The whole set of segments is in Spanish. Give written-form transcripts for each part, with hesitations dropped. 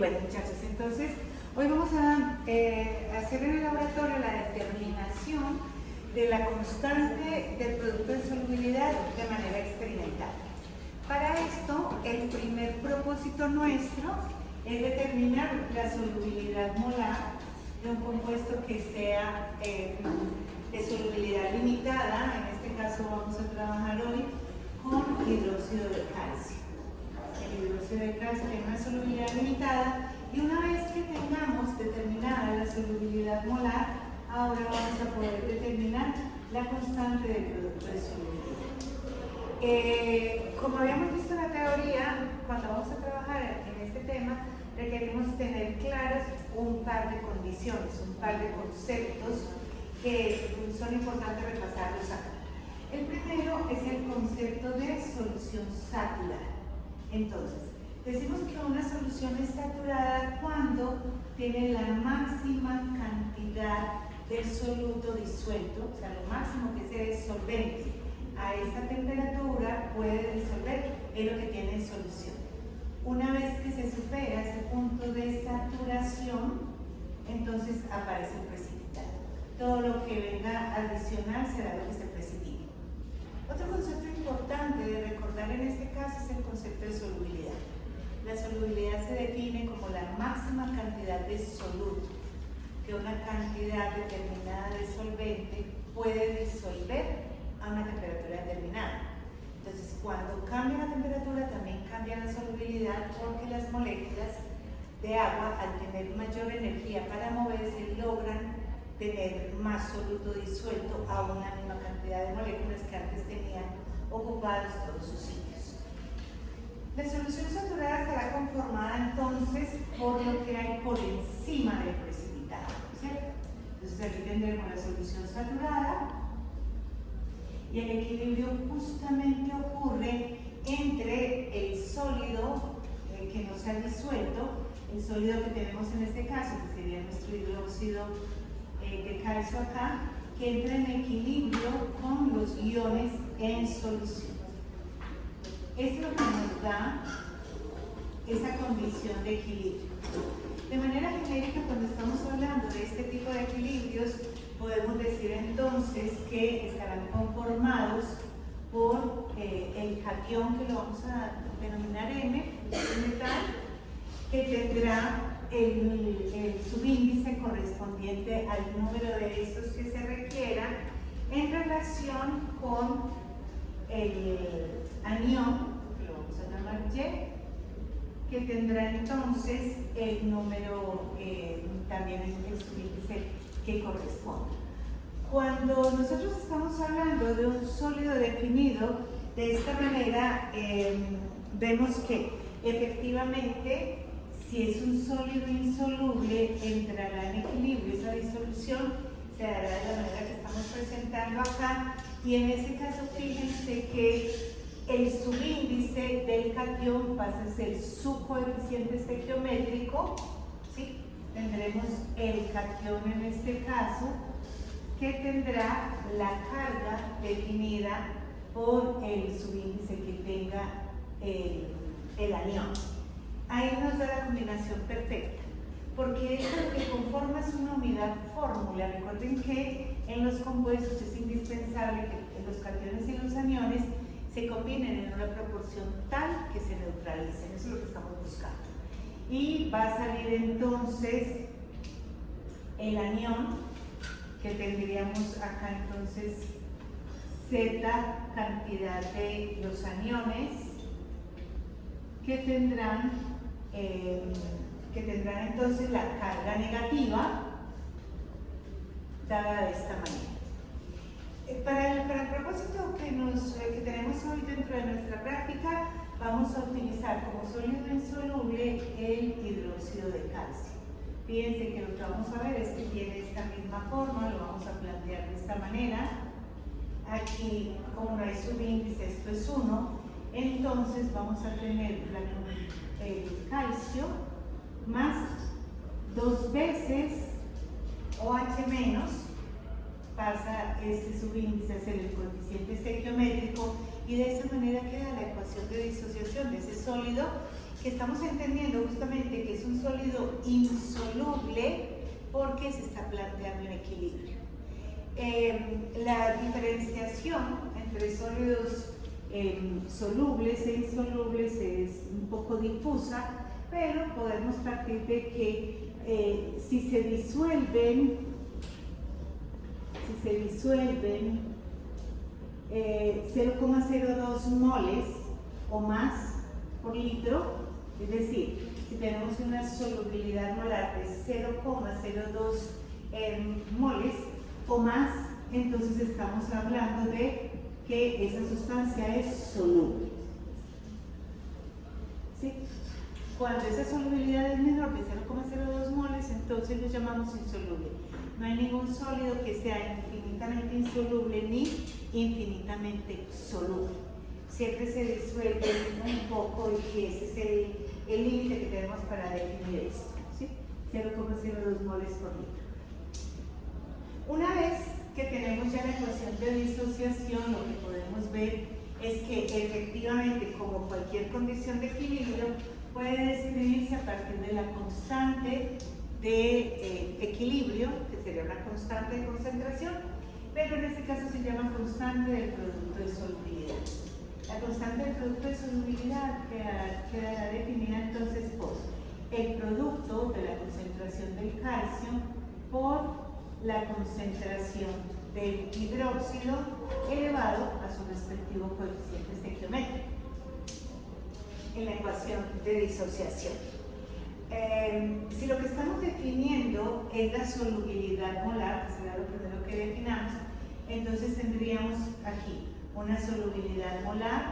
bueno muchachos, entonces hoy vamos a hacer en el laboratorio la determinación de la constante del producto de solubilidad de manera experimental. Para esto, el primer propósito nuestro es determinar la solubilidad molar de un compuesto que sea de solubilidad limitada. En este caso vamos a trabajar hoy con hidróxido de calcio. El hidróxido de calcio tiene una solubilidad limitada y una vez que tengamos determinada la solubilidad molar, ahora vamos a poder determinar la constante del producto de solubilidad. Como habíamos visto en la teoría, cuando vamos a trabajar en este tema, requerimos tener claras un par de condiciones, un par de conceptos que son importantes repasarlos acá. El primero es el concepto de solución saturada. Entonces, decimos que una solución es saturada cuando tiene la máxima cantidad del soluto disuelto, o sea, lo máximo que sea solvente. A esa temperatura puede disolver en lo que tiene en solución. Una vez que se supera ese punto de saturación, entonces aparece el precipitado. Todo lo que venga adicional será lo que se precipite. Otro concepto importante de recordar en este caso es el concepto de solubilidad. La solubilidad se define como la máxima cantidad de soluto que una cantidad determinada de solvente puede disolver a una temperatura determinada. Entonces, cuando cambia la temperatura, también cambia la solubilidad, porque las moléculas de agua, al tener mayor energía para moverse, logran tener más soluto disuelto a una misma cantidad de moléculas que antes tenían ocupados todos sus sitios. La solución saturada estará conformada entonces por lo que hay por encima del precipitado, ¿cierto? Entonces aquí tendremos la solución saturada y el equilibrio justamente ocurre entre el sólido que no se ha disuelto, el sólido que tenemos en este caso, que sería nuestro hidróxido de calcio acá, que entra en equilibrio con los iones en solución. Esto es lo que nos da esa condición de equilibrio. De manera genérica, cuando estamos hablando de este tipo de equilibrios, podemos decir entonces que estarán conformados por el catión, que lo vamos a denominar M, el metal, que tendrá el subíndice correspondiente al número de estos que se requieran en relación con el anión, que lo vamos a llamar Y, que tendrá entonces el número, también el subíndice que corresponde. Cuando nosotros estamos hablando de un sólido definido de esta manera, vemos que efectivamente, si es un sólido insoluble, entrará en equilibrio. Esa disolución se dará de la manera que estamos presentando acá, y en ese caso fíjense que el subíndice del catión pasa a ser su coeficiente estequiométrico, ¿sí? Tendremos el catión en este caso, que tendrá la carga definida por el subíndice que tenga el anión. Ahí nos da la combinación perfecta, porque eso lo que conforma es una unidad fórmula. Recuerden que en los compuestos es indispensable que los cationes y los aniones se combinen en una proporción tal que se neutralicen. Eso es lo que estamos buscando. Y va a salir entonces el anión, que tendríamos acá entonces Z cantidad de los aniones que tendrán entonces la carga negativa dada de esta manera. Para el propósito que tenemos hoy dentro de nuestra práctica, vamos a utilizar como sólido insoluble el hidróxido de calcio. Fíjense que lo que vamos a ver es que tiene esta misma forma, lo vamos a plantear de esta manera. Aquí, como no hay subíndice, esto es 1, entonces vamos a tener el calcio más 2 veces OH menos, pasa este subíndice a ser el coeficiente estequiométrico, y de esa manera queda la ecuación de disociación de ese sólido que estamos entendiendo justamente que es un sólido insoluble porque se está planteando un equilibrio. La diferenciación entre sólidos solubles e insolubles es un poco difusa, pero podemos partir de que si se disuelven 0,02 moles o más por litro, es decir, si tenemos una solubilidad molar de 0,02 moles o más, entonces estamos hablando de que esa sustancia es soluble. ¿Sí? Cuando esa solubilidad es menor de 0,02 moles, entonces lo llamamos insoluble. No hay ningún sólido que sea infinitamente insoluble ni infinitamente soluble. Siempre se disuelve un poco y ese es el límite que tenemos para definir esto, ¿sí? 0,02 moles por litro. Una vez que tenemos ya la ecuación de disociación, lo que podemos ver es que efectivamente, como cualquier condición de equilibrio, puede describirse a partir de la constante de equilibrio, que sería una constante de concentración, pero en este caso se llama constante del producto de solubilidad. La constante del producto de solubilidad quedará definida entonces por el producto de la concentración del calcio por la concentración del hidróxido elevado a su respectivo coeficiente estequiométrico en la ecuación de disociación. Si lo que estamos definiendo es la solubilidad molar, que será lo primero que definamos, entonces tendríamos aquí una solubilidad molar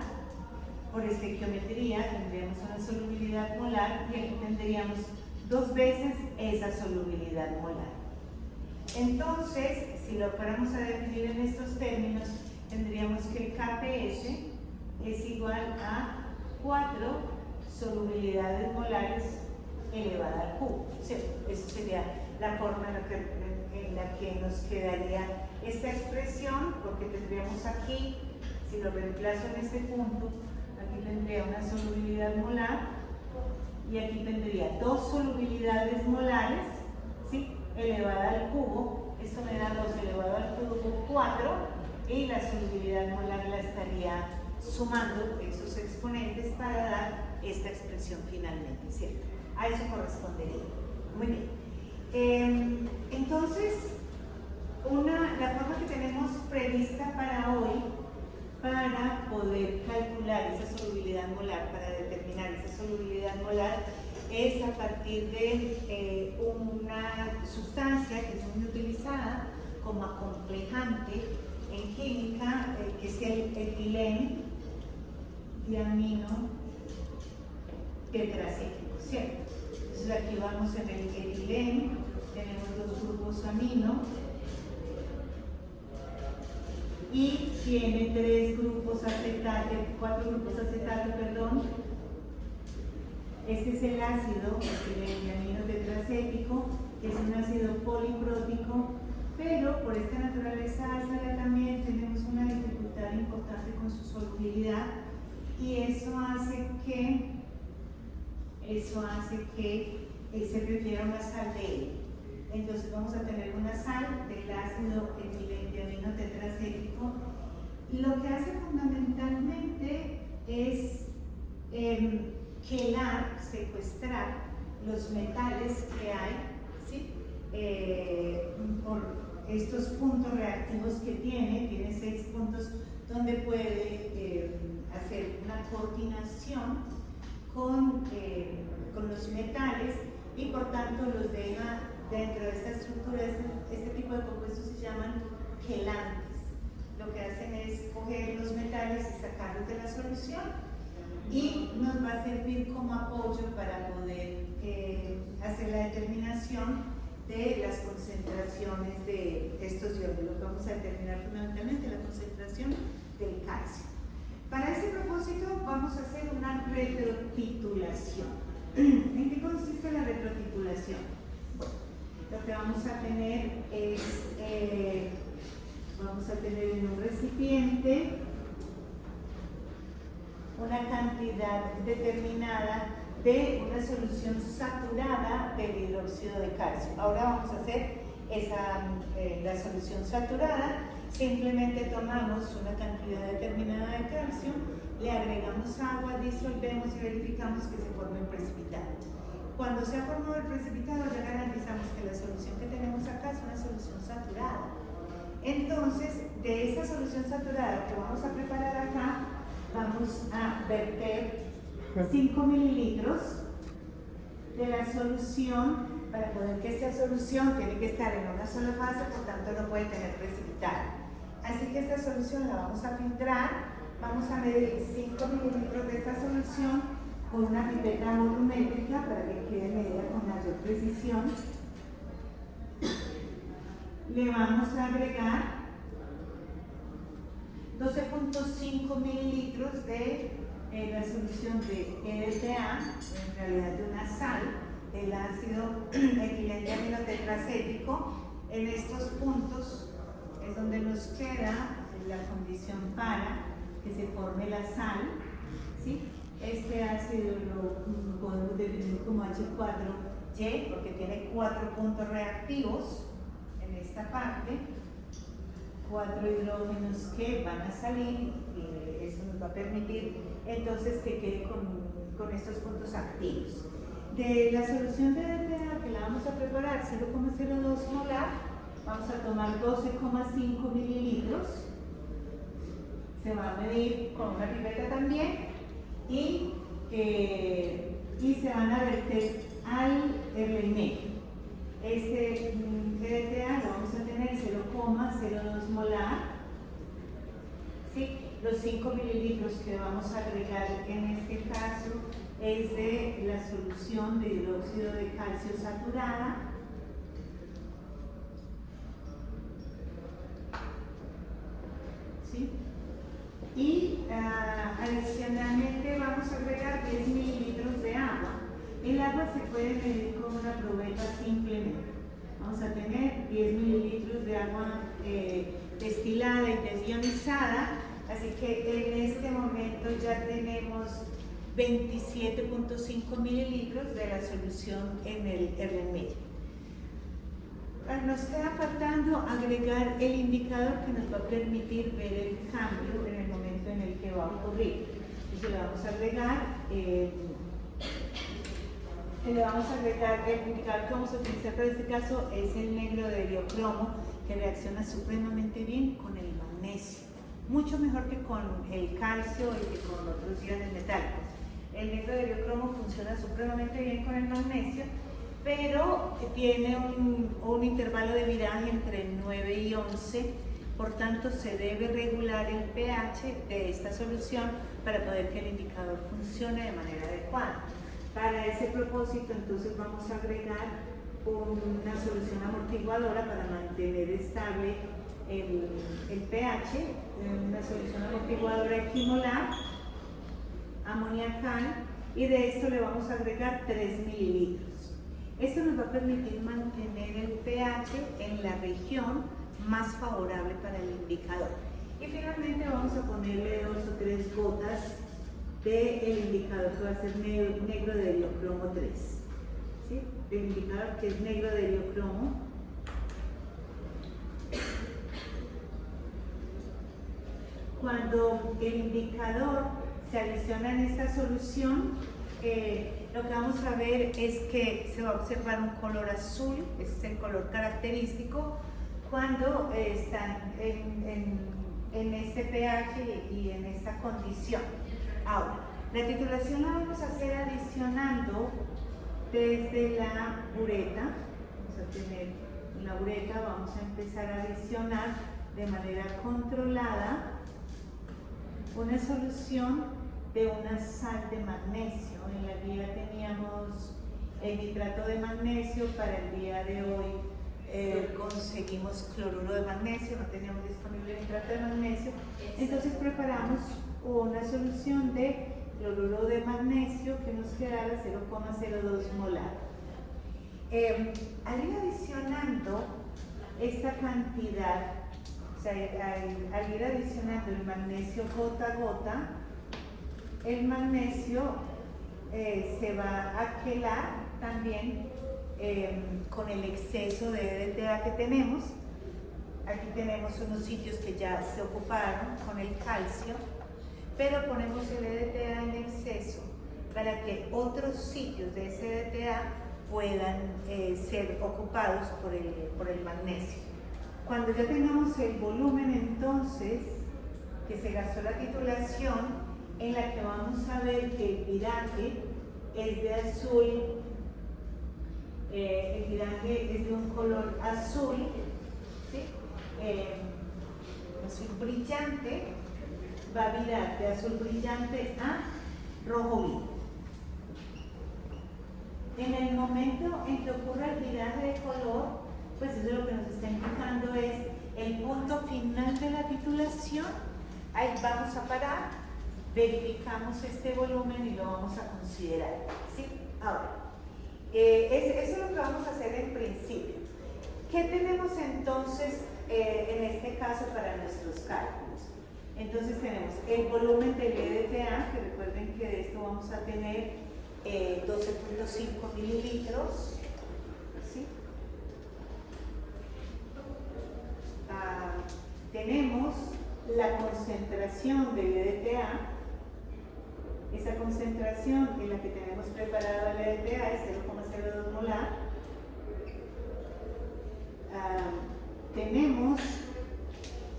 por estequiometría, tendríamos una solubilidad molar y aquí tendríamos dos veces esa solubilidad molar. Entonces, si lo fuéramos a definir en estos términos, tendríamos que el KPS es igual a 4 solubilidades molares elevada al cubo, ¿cierto? Esa sería la forma en la que nos quedaría esta expresión, porque tendríamos aquí, si lo reemplazo en este punto, aquí tendría una solubilidad molar y aquí tendría dos solubilidades molares, ¿sí? Elevada al cubo, esto me da 2 elevado al cubo 4 y la solubilidad molar la estaría sumando esos exponentes para dar esta expresión finalmente, ¿cierto? A eso correspondería. Muy bien. Entonces, la forma que tenemos prevista para hoy, para poder calcular esa solubilidad molar, para determinar esa solubilidad molar, es a partir de una sustancia que es muy utilizada como acomplejante en química, que es el etileno diamino tetracíclico, ¿cierto? Entonces aquí vamos en el etileno, tenemos dos grupos amino y tiene 4 grupos acetato, perdón. Este es el ácido, el diamino tetracético, que es un ácido poliprótico, pero por esta naturaleza ácida también tenemos una dificultad importante con su solubilidad y eso hace que se refiera a una sal de él. Entonces vamos a tener una sal del ácido etileno tetracético. Lo que hace fundamentalmente es quelar, secuestrar los metales que hay, ¿sí? Por estos puntos reactivos que tiene 6 puntos donde puede hacer una coordinación con los metales y por tanto los deja dentro de esta estructura. Este tipo de compuestos se llaman quelantes. Lo que hacen es coger los metales y sacarlos de la solución y nos va a servir como apoyo para poder hacer la determinación de las concentraciones de estos iones. Vamos a determinar fundamentalmente la concentración del calcio. Para ese propósito vamos a hacer una retrotitulación. ¿En qué consiste la retrotitulación? Bueno, lo que vamos a tener es, vamos a tener en un recipiente una cantidad determinada de una solución saturada del hidróxido de calcio. Ahora vamos a hacer la solución saturada. Simplemente tomamos una cantidad determinada de calcio, le agregamos agua, disolvemos y verificamos que se forme un precipitado. Cuando se ha formado el precipitado, ya garantizamos que la solución que tenemos acá es una solución saturada. Entonces, de esa solución saturada que vamos a preparar acá, vamos a verter 5 mililitros de la solución. Para poder que esta solución tiene que estar en una sola fase, por tanto no puede tener precipitado. Así que esta solución la vamos a filtrar. Vamos a medir 5 mililitros de esta solución con una pipeta volumétrica para que quede medida con mayor precisión. Le vamos a agregar 12.5 mililitros de la solución de EDTA, en realidad de una sal, el ácido etilenotetracético. En estos puntos es donde nos queda la condición para que se forme la sal, ¿sí? Este ácido lo podemos definir como H4Y porque tiene 4 puntos reactivos en esta parte, 4 hidrógenos que van a salir y eso nos va a permitir entonces que quede con estos puntos activos. De la solución de EDTA que la vamos a preparar 0,02 molar, vamos a tomar 12,5 mililitros, se va a medir con una pipeta también y se van a verter al RME. Este EDTA lo vamos a tener 0,02 molar. ¿Sí? Los 5 mililitros que vamos a agregar en este caso es de la solución de hidróxido de calcio saturada. ¿Sí? Y adicionalmente vamos a agregar 10 mililitros de agua. El agua se puede medir con una probeta simplemente. Vamos a tener 10 mililitros de agua destilada y desionizada, así que en este momento ya tenemos 27.5 mililitros de la solución en el RME. Nos queda faltando agregar el indicador que nos va a permitir ver el cambio en el momento en el que va a ocurrir. Entonces le vamos a agregar el indicador que vamos a utilizar para este caso es el negro de diocromo, que reacciona supremamente bien con el magnesio, mucho mejor que con el calcio y que con otros iones metálicos. El negro de diocromo funciona supremamente bien con el magnesio, pero tiene un intervalo de viraje entre 9 y 11, por tanto se debe regular el pH de esta solución para poder que el indicador funcione de manera adecuada. Para ese propósito entonces vamos a agregar una solución amortiguadora para mantener estable el pH, una solución amortiguadora equimolar, amoniacal, y de esto le vamos a agregar 3 mililitros. Esto nos va a permitir mantener el pH en la región más favorable para el indicador. Y finalmente vamos a ponerle 2 o 3 gotas del indicador que va a ser negro de diocromo 3. ¿Sí? El indicador que es negro de diocromo. Cuando el indicador se adiciona en esta solución, lo que vamos a ver es que se va a observar un color azul, ese es el color característico, cuando están en este pH y en esta condición. Ahora, la titulación la vamos a hacer adicionando desde la bureta. Vamos a tener la bureta, vamos a empezar a adicionar de manera controlada una solución de una sal de magnesio. En la guía teníamos el nitrato de magnesio, para el día de hoy conseguimos cloruro de magnesio, no teníamos disponible nitrato de magnesio, entonces preparamos una solución de cloruro de magnesio que nos quedara 0,02 molar. Al ir adicionando esta cantidad, o sea, al ir adicionando el magnesio gota a gota, el magnesio se va a quelar también con el exceso de EDTA que tenemos. Aquí tenemos unos sitios que ya se ocuparon con el calcio, pero ponemos el EDTA en exceso para que otros sitios de ese EDTA puedan ser ocupados por el magnesio. Cuando ya tengamos el volumen, entonces, que se gastó la titulación, en la que vamos a ver que el viraje es de azul, el viraje es de un color azul, ¿sí? Azul brillante, va a virar de azul brillante a rojo vivo. En el momento en que ocurra el viraje de color, pues eso lo que nos está indicando es el punto final de la titulación. Ahí vamos a parar, verificamos este volumen y lo vamos a considerar, ¿sí? Ahora, eso es lo que vamos a hacer en principio. ¿Qué tenemos entonces en este caso para nuestros cálculos? Entonces tenemos el volumen del EDTA, que recuerden que de esto vamos a tener 12.5 mililitros, ¿sí? Tenemos la concentración del EDTA. Esa concentración en la que tenemos preparado el EDTA es 0,02 molar. Tenemos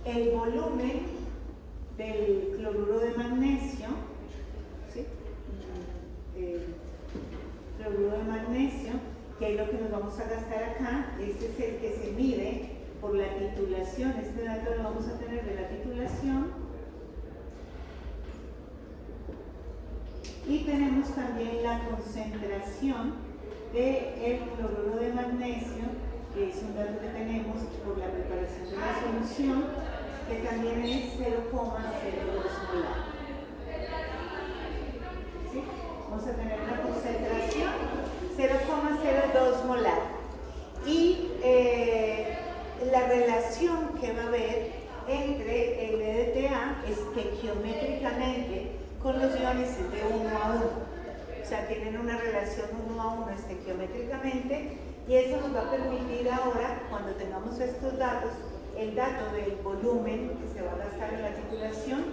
el volumen del cloruro de magnesio, ¿sí? Cloruro de magnesio, que es lo que nos vamos a gastar acá. Este es el que se mide por la titulación. Este dato lo vamos a tener de la titulación. Y tenemos también la concentración del cloruro de magnesio, que es un dato que tenemos por la preparación de la solución, que también es 0,02 molar. ¿Sí? Vamos a tener una concentración 0,02 molar. Y la relación que va a haber entre el EDTA es que geométricamente con los iones es de 1 a 1. O sea, tienen una relación 1 a 1 geométricamente, y eso nos va a permitir ahora, cuando tengamos estos datos, el dato del volumen que se va a gastar en la titulación.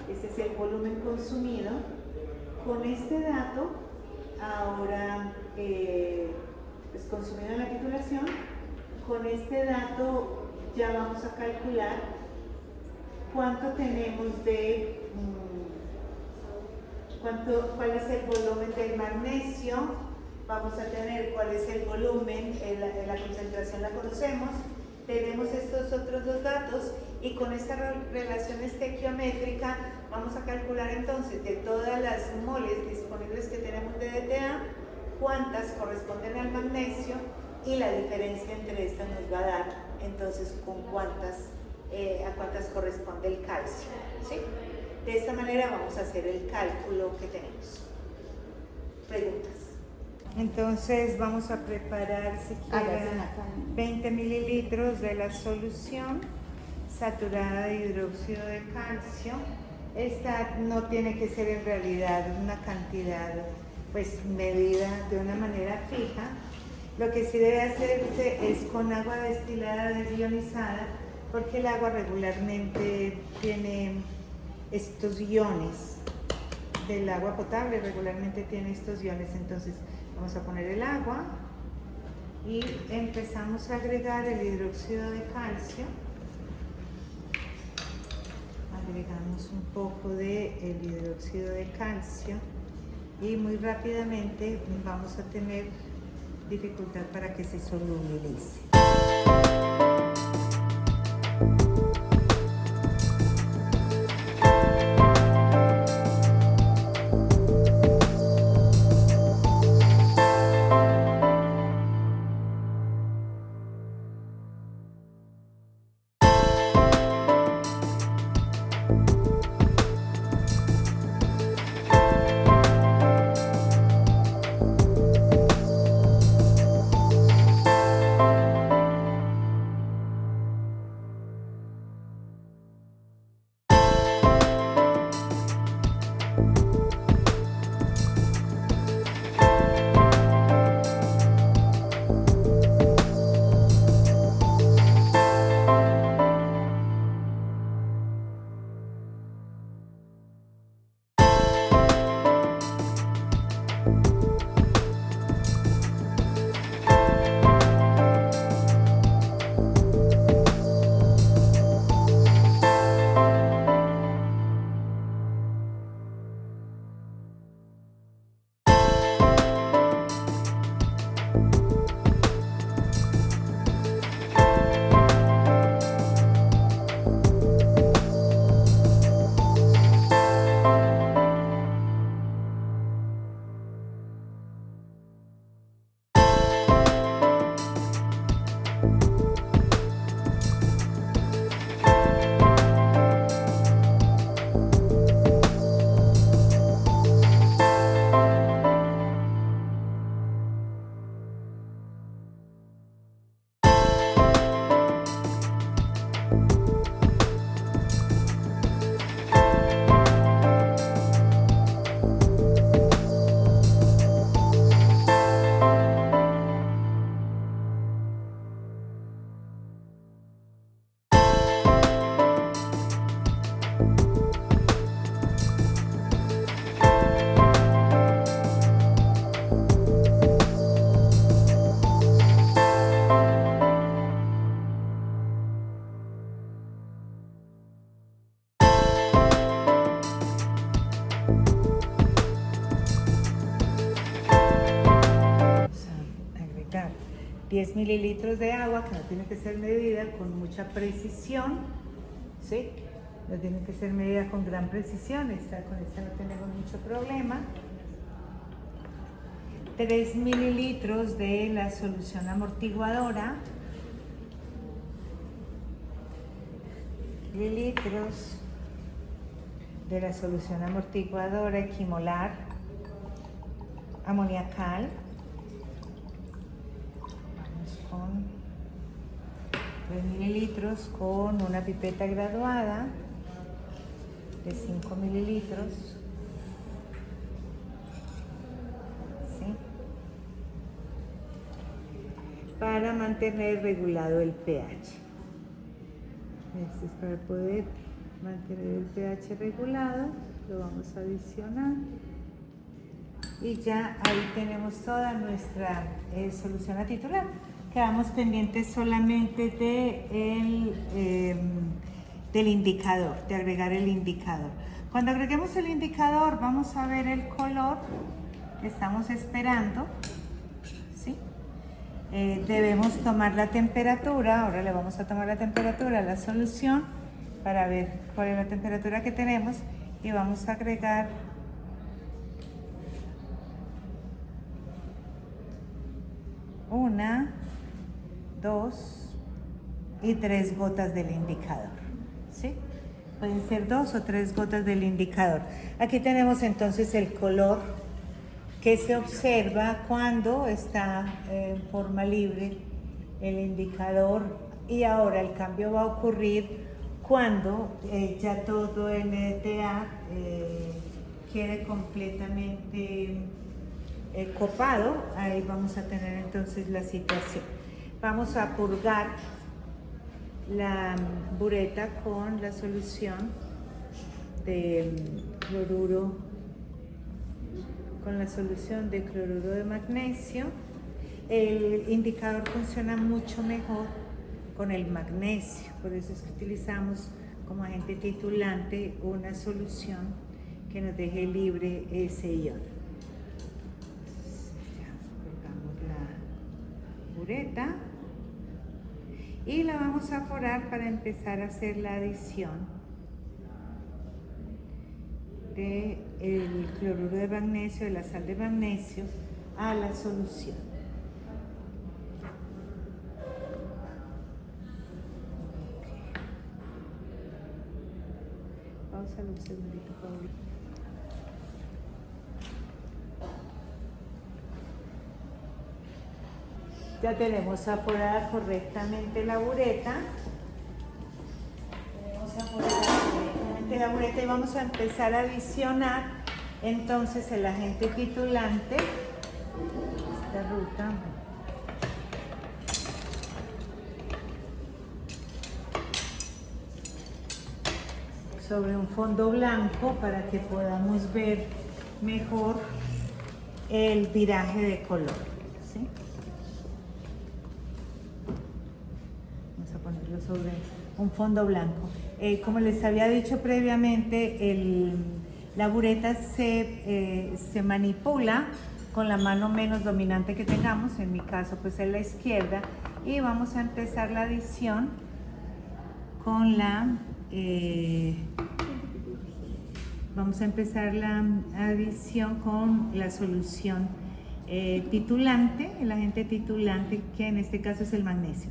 Este es el volumen consumido. Con este dato, ahora, pues consumido en la titulación, con este dato ya vamos a calcular cuánto tenemos de, cuál es el volumen del magnesio. Vamos a tener cuál es el volumen, la concentración la conocemos, tenemos estos otros dos datos, y con esta relación estequiométrica vamos a calcular entonces de todas las moles disponibles que tenemos de EDTA, cuántas corresponden al magnesio, y la diferencia entre estas nos va a dar entonces con a cuántas corresponde el calcio, ¿sí? De esta manera vamos a hacer el cálculo que tenemos. ¿Preguntas? Entonces vamos a preparar siquiera 20 mililitros de la solución saturada de hidróxido de calcio. Esta no tiene que ser en realidad una cantidad pues medida de una manera fija. Lo que sí debe hacerse es con agua destilada desionizada, porque el agua regularmente tiene estos iones. Del agua potable regularmente tiene estos iones. Entonces vamos a poner el agua y empezamos a agregar el hidróxido de calcio. Agregamos un poco del hidróxido de calcio y muy rápidamente vamos a tener dificultad para que se solubilice. 10 mililitros de agua, que no tiene que ser medida con mucha precisión, ¿sí? No tiene que ser medida con gran precisión, con esta no tenemos mucho problema. 3 mililitros de la solución amortiguadora, mililitros de la solución amortiguadora equimolar amoniacal. Vamos con 3 mililitros con una pipeta graduada de 5 mililitros. ¿Sí? Para mantener regulado el pH. Este es para poder mantener el pH regulado. Lo vamos a adicionar. Y ya ahí tenemos toda nuestra solución a titular. Quedamos pendientes solamente del indicador, de agregar el indicador. Cuando agreguemos el indicador vamos a ver el color que estamos esperando, ¿sí? Debemos tomar la temperatura. Ahora le vamos a tomar la temperatura a la solución para ver cuál es la temperatura que tenemos y vamos a agregar 1, 2 y 3 gotas del indicador, ¿sí? Pueden ser 2 o 3 gotas del indicador. Aquí tenemos entonces el color que se observa cuando está en forma libre el indicador, y ahora el cambio va a ocurrir cuando ya todo el ETA quede completamente copado. Ahí vamos a tener entonces la situación. Vamos a purgar la bureta con la solución de cloruro, con la solución de cloruro de magnesio. El indicador funciona mucho mejor con el magnesio, por eso es que utilizamos como agente titulante una solución que nos deje libre ese ion. Colgamos la bureta y la vamos a forar para empezar a hacer la adición del cloruro de magnesio, de la sal de magnesio, a la solución. Pausalo un segundito, Paulita. Ya tenemos aforada correctamente la bureta. La bureta y vamos a empezar a adicionar entonces el agente titulante, esta ruta. Sobre un fondo blanco para que podamos ver mejor el viraje de color, ¿sí? Vamos a ponerlo sobre un fondo blanco. Como les había dicho previamente, la bureta se manipula con la mano menos dominante que tengamos, en mi caso pues es la izquierda, y vamos a empezar la adición con la solución titulante, el agente titulante, que en este caso es el magnesio.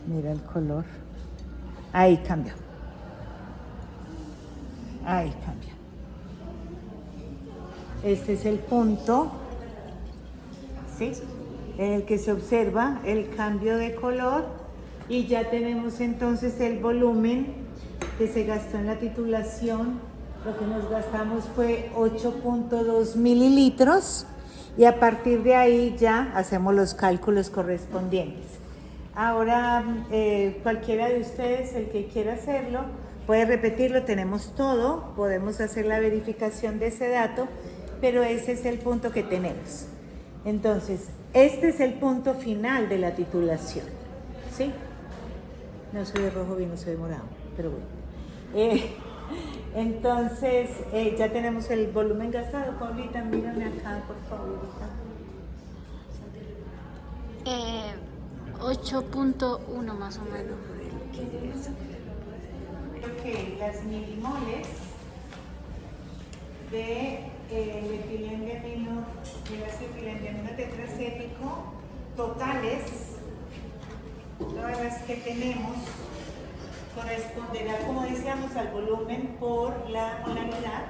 Mira el color. Ahí cambió. Ahí cambia. Este es el punto, ¿sí?, en el que se observa el cambio de color, y ya tenemos entonces el volumen que se gastó en la titulación lo que nos gastamos fue 8.2 mililitros y a partir de ahí ya hacemos los cálculos correspondientes. Ahora, cualquiera de ustedes, el que quiera hacerlo, puede repetirlo, tenemos todo, podemos hacer la verificación de ese dato, pero ese es el punto que tenemos. Entonces, este es el punto final de la titulación, ¿sí? No soy de rojo, vino, soy de morado, pero bueno. Entonces, ya tenemos el volumen gastado. Paulita, mírame acá, por favor. 8.1 más o menos. Ok, las milimoles de etilendiamino, del acetilendiamino tetracético totales, todas las que tenemos, corresponderá, como decíamos, al volumen por la molaridad.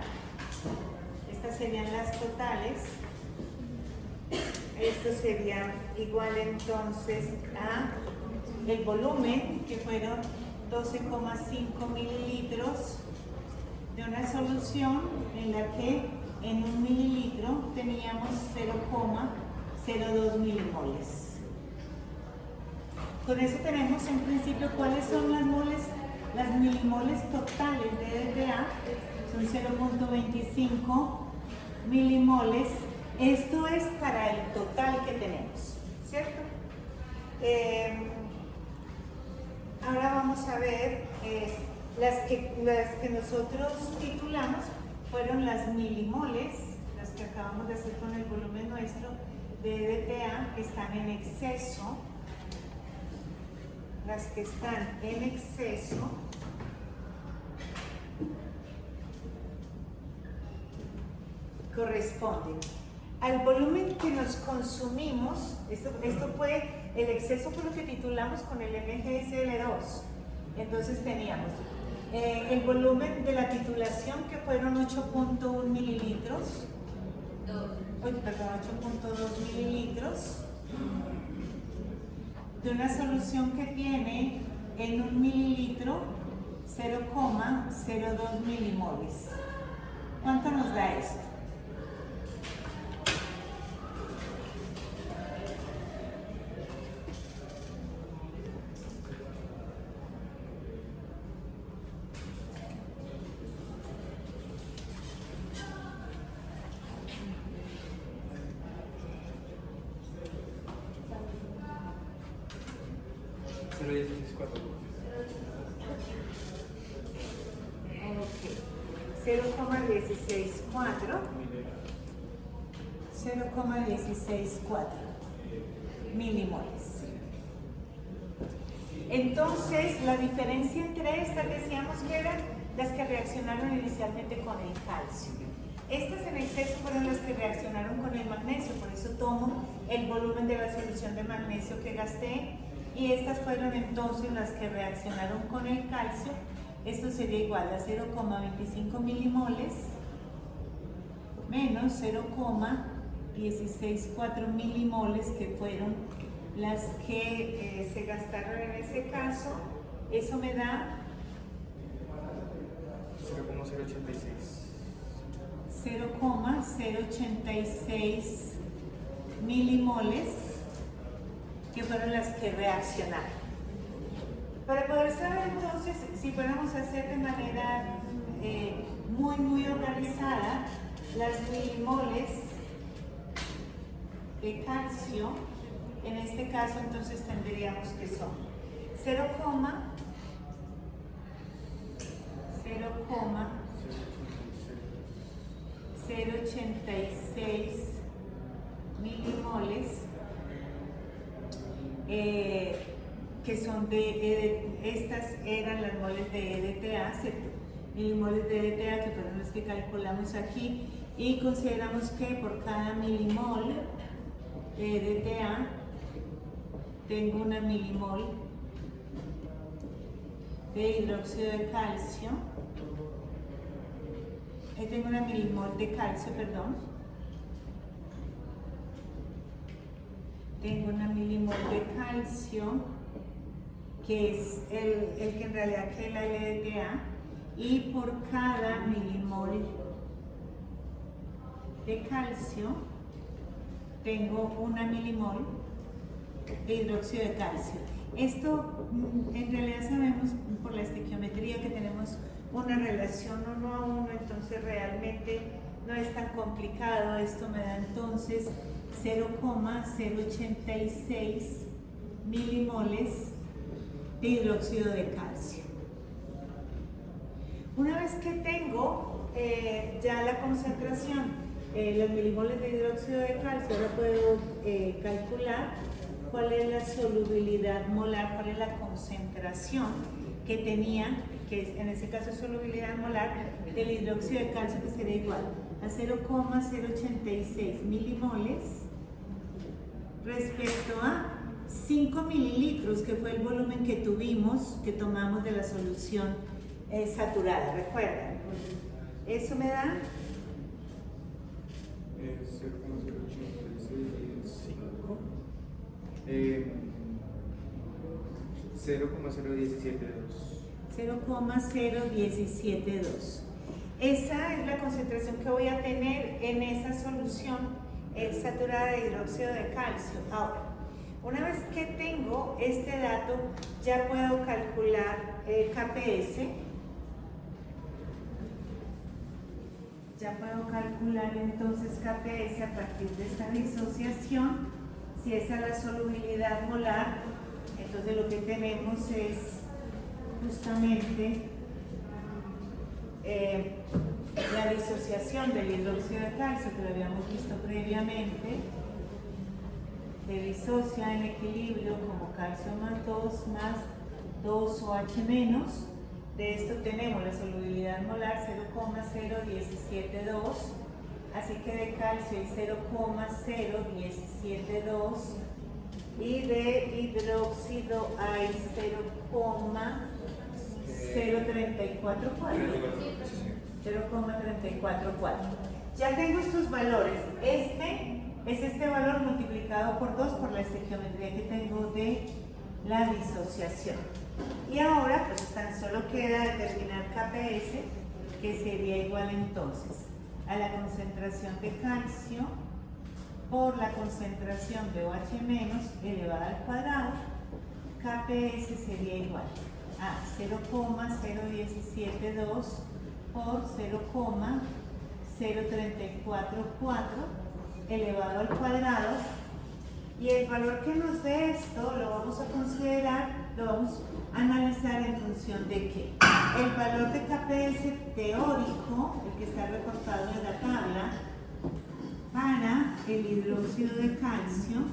Estas serían las totales. Esto sería igual entonces a el volumen, que fueron 12,5 mililitros de una solución en la que en 1 mililitro teníamos 0,02 milimoles. Con eso tenemos en principio cuáles son las milimoles totales de EDTA, son 0.25 milimoles. Esto es para el total que tenemos, ¿cierto? Ahora vamos a ver, las que nosotros titulamos fueron las milimoles, las que acabamos de hacer con el volumen nuestro de EDTA, que están en exceso. Las que están en exceso corresponden al volumen que nos consumimos. Esto fue, el exceso fue lo que titulamos con el MGSL2. Entonces teníamos el volumen de la titulación, que fueron 8.1 mililitros, perdón, 8.2 mililitros, de una solución que tiene en 1 mililitro 0,02 milimoles. ¿Cuánto nos da esto? Ok, 0,164 milimoles. Entonces, la diferencia entre estas, decíamos que eran las que reaccionaron inicialmente con el calcio. Estas en exceso fueron las que reaccionaron con el magnesio, por eso tomo el volumen de la solución de magnesio que gasté, y estas fueron entonces las que reaccionaron con el calcio. Esto sería igual a 0,25 milimoles menos 0,164 milimoles, que fueron las que se gastaron en ese caso. Eso me da 0,086 milimoles, que fueron las que reaccionaron. Para poder saber entonces, si fuéramos a hacer de manera muy organizada las milimoles de calcio, en este caso entonces tendríamos que son 0,086 milimoles, que son estas eran las moles de EDTA, ¿cierto? Milimoles de EDTA, que fueron las que calculamos aquí, y consideramos que por cada milimol de EDTA tengo una milimol de hidróxido de calcio, tengo una milimol de calcio, perdón, tengo una milimol de calcio, que es el que en realidad crea la LDTA, y por cada milimol de calcio tengo 1 milimol de hidróxido de calcio. Esto en realidad sabemos por la estequiometría que tenemos una relación 1 a 1, entonces realmente no es tan complicado. Esto me da entonces 0,086 milimoles de hidróxido de calcio. Una vez que tengo ya la concentración, los milimoles de hidróxido de calcio, ahora puedo calcular cuál es la solubilidad molar, cuál es la concentración que tenía, que en este caso es solubilidad molar del hidróxido de calcio, que sería igual a 0,086 milimoles respecto a 5 mililitros, que fue el volumen que tuvimos, que tomamos de la solución saturada, ¿recuerdan? Eso me da 0,0172. Esa es la concentración que voy a tener en esa solución saturada de hidróxido de calcio. Ahora, una vez que tengo este dato, ya puedo calcular KPS. Ya puedo calcular entonces KPS a partir de esta disociación. Si esa es la solubilidad molar, entonces lo que tenemos es justamente la disociación del hidróxido de calcio, que lo habíamos visto previamente. Se disocia en equilibrio como calcio más 2 más 2OH menos. De esto tenemos la solubilidad molar 0,0172, así que de calcio hay 0,0172 y de hidróxido hay 0,0344. 0,344. Ya tengo estos valores. Este es este valor multiplicado por 2 por la estequiometría que tengo de la disociación. Y ahora pues tan solo queda determinar KPS, que sería igual entonces a la concentración de calcio por la concentración de OH menos elevada al cuadrado. KPS sería igual a 0,0172 por 0,0344 elevado al cuadrado, y el valor que nos dé esto lo vamos a considerar, lo vamos a analizar en función de qué. El valor de KPS teórico, el que está reportado en la tabla, para el hidróxido de calcio,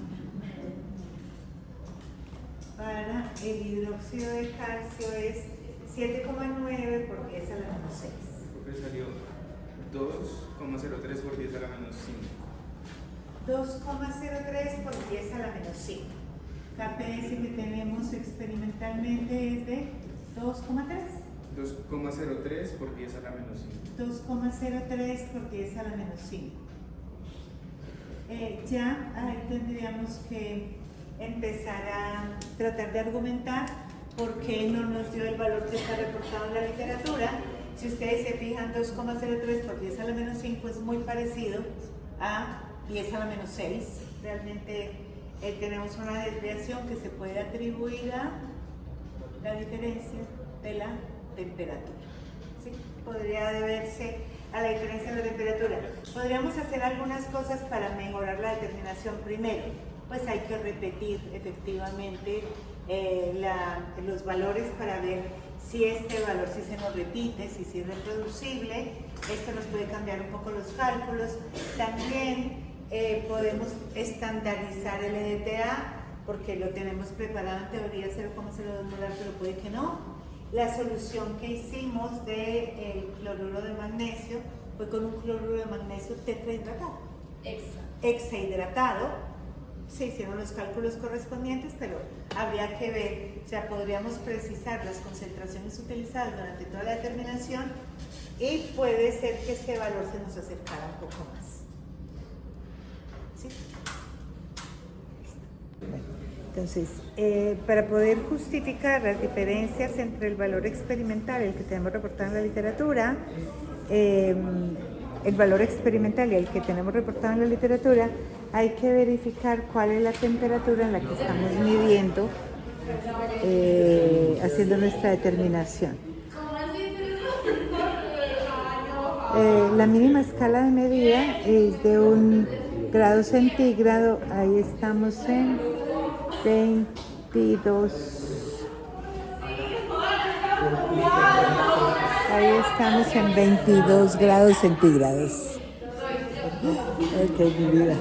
es 7,9 por 10 a la menos 6. Salió 2,03 por 10 a la menos 5. 2,03 por 10 a la menos 5. KPS que tenemos experimentalmente es de 2,3. 2,03 por 10 a la menos 5. 2,03 por 10 a la menos 5. Ya ahí tendríamos que empezar a tratar de argumentar por qué no nos dio el valor que está reportado en la literatura. Si ustedes se fijan, 2,03 por 10 a la menos 5 es muy parecido a 10 a la menos 6. Realmente tenemos una desviación que se puede atribuir a la diferencia de la temperatura. ¿Sí? Podría deberse a la diferencia de la temperatura. Podríamos hacer algunas cosas para mejorar la determinación. Primero, pues hay que repetir efectivamente los valores para ver si este valor sí se nos repite, si es reproducible. Esto nos puede cambiar un poco los cálculos. También podemos estandarizar el EDTA, porque lo tenemos preparado en teoría 0,02 molar, pero puede que no. La solución que hicimos del cloruro de magnesio fue con un cloruro de magnesio tetrahidratado. Hexahidratado. Se hicieron los cálculos correspondientes, pero habría que ver, o sea, podríamos precisar las concentraciones utilizadas durante toda la determinación y puede ser que este valor se nos acercara un poco más. ¿Sí? Entonces, para poder justificar las diferencias entre el valor experimental, el que tenemos reportado en la literatura, el valor experimental y el que tenemos reportado en la literatura, hay que verificar cuál es la temperatura en la que estamos midiendo, haciendo nuestra determinación. La mínima escala de medida es de 1 grado centígrado, ahí estamos en 22. Ahí estamos en 22 grados centígrados. Ok, mi vida.